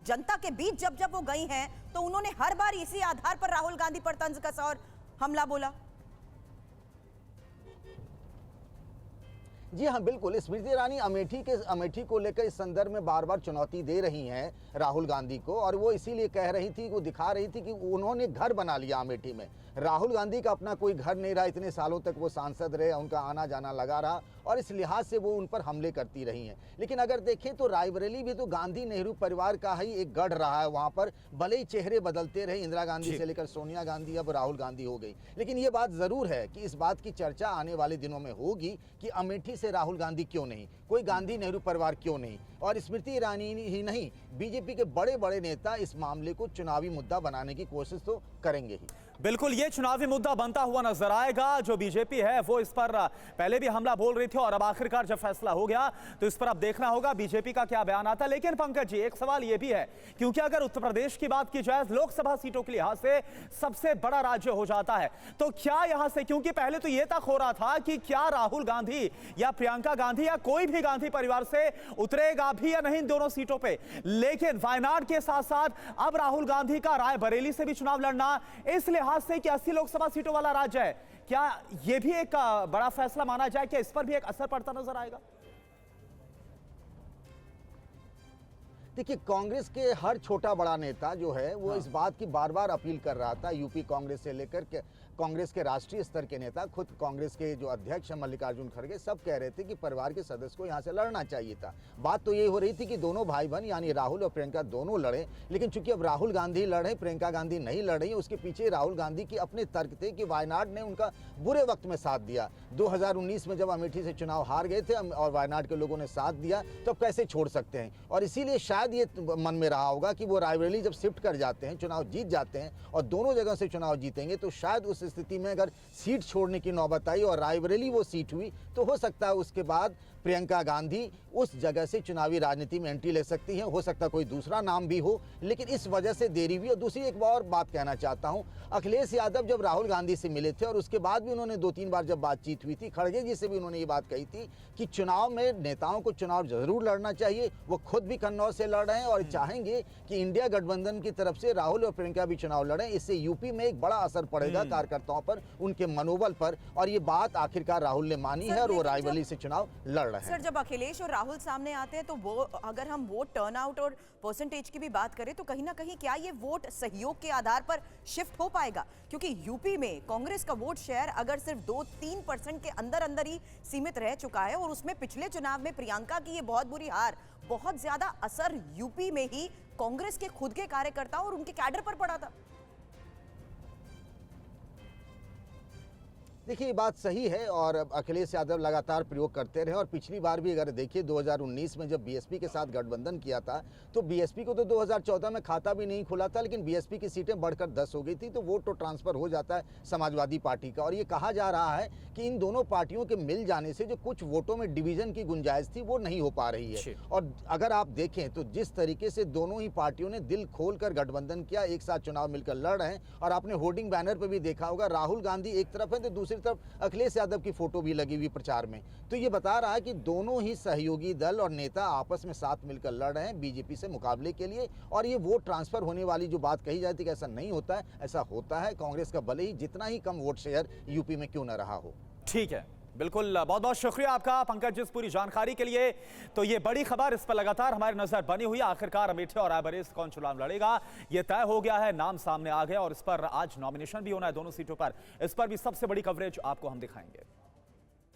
जनता के बीच जब जब वो गई हैं तो उन्होंने हर बार इसी आधार पर राहुल गांधी पर तंज कसा और हमला बोला। जी हाँ, बिल्कुल। स्मृति ईरानी अमेठी को लेकर इस संदर्भ में बार बार चुनौती दे रही हैं राहुल गांधी को, और वो इसीलिए कह रही थी, वो दिखा रही थी कि उन्होंने घर बना लिया अमेठी में। राहुल गांधी का अपना कोई घर नहीं रहा, इतने सालों तक वो सांसद रहे, उनका आना जाना लगा रहा, और इस लिहाज से वो उन पर हमले करती रही हैं। लेकिन अगर देखें तो रायबरेली भी तो गांधी नेहरू परिवार का ही एक गढ़ रहा है। वहाँ पर भले ही चेहरे बदलते रहे, इंदिरा गांधी से लेकर सोनिया गांधी, अब राहुल गांधी हो गई, लेकिन ये बात ज़रूर है कि इस बात की चर्चा आने वाले दिनों में होगी कि अमेठी से राहुल गांधी क्यों नहीं, कोई गांधी नेहरू परिवार क्यों नहीं। और स्मृति ईरानी ही नहीं, बीजेपी के बड़े बड़े नेता इस मामले को चुनावी मुद्दा बनाने की कोशिश तो करेंगे ही। बिल्कुल, ये चुनावी मुद्दा बनता हुआ नजर आएगा। जो बीजेपी है वो इस पर पहले भी हमला बोल रही थी, और अब आखिरकार जब फैसला हो गया तो इस पर अब देखना होगा बीजेपी का क्या बयान आता है। लेकिन पंकज जी, एक सवाल ये भी है, क्योंकि अगर उत्तर प्रदेश की बात की जाए, लोकसभा सीटों के लिहाज से सबसे बड़ा राज्य हो जाता है, तो क्या यहां से, क्योंकि पहले तो यह तक हो रहा था कि क्या राहुल गांधी या प्रियंका गांधी या कोई भी गांधी परिवार से उतरेगा भी या नहीं दोनों सीटों पर, लेकिन वायनाड के साथ साथ अब राहुल गांधी का रायबरेली से भी चुनाव लड़ना, इस लिहाज से कि 80 लोकसभा सीटों वाला राज्य है, क्या यह भी एक बड़ा फैसला माना जाए, क्या इस पर भी एक असर पड़ता नजर आएगा? देखिए, कांग्रेस के हर छोटा बड़ा नेता जो है वो इस बात की बार बार अपील कर रहा था। यूपी कांग्रेस से लेकर के कांग्रेस के राष्ट्रीय स्तर के नेता, खुद कांग्रेस के जो अध्यक्ष हैं मल्लिकार्जुन खड़गे, सब कह रहे थे कि परिवार के सदस्य को यहाँ से लड़ना चाहिए था। बात तो ये हो रही थी कि दोनों भाई बहन यानी राहुल और प्रियंका दोनों लड़े, लेकिन चूंकि अब राहुल गांधी लड़े, प्रियंका गांधी नहीं लड़ रही, उसके पीछे राहुल गांधी के अपने तर्क थे कि वायनाड ने उनका बुरे वक्त में साथ दिया। 2019 में जब अमेठी से चुनाव हार गए थे और वायनाड के लोगों ने साथ दिया, तो अब कैसे छोड़ सकते हैं। और इसीलिए शायद ये मन में रहा होगा कि वो रायबरेली जब शिफ्ट कर जाते हैं, चुनाव जीत जाते हैं और दोनों जगह से चुनाव जीतेंगे, तो शायद उस स्थिति में अगर सीट छोड़ने की नौबत आई और रायबरेली वो सीट हुई, तो हो सकता है उसके बाद प्रियंका गांधी उस जगह से चुनावी राजनीति में एंट्री ले सकती हैं। हो सकता है कोई दूसरा नाम भी हो, लेकिन इस वजह से देरी हुई। और दूसरी एक और बात कहना चाहता हूं, अखिलेश यादव जब राहुल गांधी से मिले थे और उसके बाद भी उन्होंने 2-3 बार जब बातचीत हुई थी, खड़गे जी से भी उन्होंने ये बात कही थी कि चुनाव में नेताओं को चुनाव जरूर लड़ना चाहिए। वो खुद भी कन्नौज से लड़ रहे हैं और चाहेंगे कि इंडिया गठबंधन की तरफ से राहुल और प्रियंका भी चुनाव लड़ें। इससे यूपी में एक बड़ा असर पड़ेगा कार्यकर्ताओं पर, उनके मनोबल पर, और ये बात आखिरकार राहुल ने मानी है और वो रायबरेली से चुनाव लड़ रहे हैं। सर, जब अखिलेश और राहुल सामने आते हैं तो वो, अगर हम वोट टर्नआउट और परसेंटेज की भी बात करें, तो कहीं ना कहीं क्या ये वोट सहयोग के आधार पर शिफ्ट हो पाएगा? क्योंकि यूपी में कांग्रेस का वोट शेयर अगर सिर्फ 2-3% के अंदर अंदर ही सीमित रह चुका है, और उसमें पिछले चुनाव में प्रियंका की ये बहुत बुरी हार, बहुत ज्यादा असर यूपी में ही कांग्रेस के खुद के कार्यकर्ताओं और उनके कैडर पर पड़ा था। देखिए, ये बात सही है और अखिलेश यादव लगातार प्रयोग करते रहे। और पिछली बार भी अगर देखिए 2019 में जब बीएसपी के साथ गठबंधन किया था, तो बीएसपी को तो 2014 में खाता भी नहीं खुला था, लेकिन बीएसपी की सीटें बढ़कर 10 हो गई थी, तो वोट तो ट्रांसफर हो जाता है समाजवादी पार्टी का। और ये कहा जा रहा है कि इन दोनों पार्टियों के मिल जाने से जो कुछ वोटों में डिवीजन की गुंजाइश थी वो नहीं हो पा रही है। और अगर आप देखें तो जिस तरीके से दोनों ही पार्टियों ने दिल खोल कर गठबंधन किया, एक साथ चुनाव मिलकर लड़ रहे हैं, और आपने होर्डिंग बैनर पर भी देखा होगा राहुल गांधी एक तरफ है तो दूसरी तरफ अखिलेश यादव की फोटो भी लगी हुई प्रचार में। तो ये बता रहा है कि दोनों ही सहयोगी दल और नेता आपस में साथ मिलकर लड़ रहे हैं बीजेपी से मुकाबले के लिए। और ये वोट ट्रांसफर होने वाली जो बात कही जाती है कि ऐसा नहीं होता है, ऐसा होता है। कांग्रेस का भले ही जितना ही कम वोट शेयर यूपी में क्यों न रहा हो। ठीक है, बिल्कुल, बहुत बहुत शुक्रिया आपका पंकज इस पूरी जानकारी के लिए। तो ये बड़ी खबर, इस पर लगातार हमारी नजर बनी हुई है। आखिरकार अमेठी और रायबरेली से कौन चुनाव लड़ेगा ये तय हो गया है, नाम सामने आ गया, और इस पर आज नॉमिनेशन भी होना है दोनों सीटों पर। इस पर भी सबसे बड़ी कवरेज आपको हम दिखाएंगे।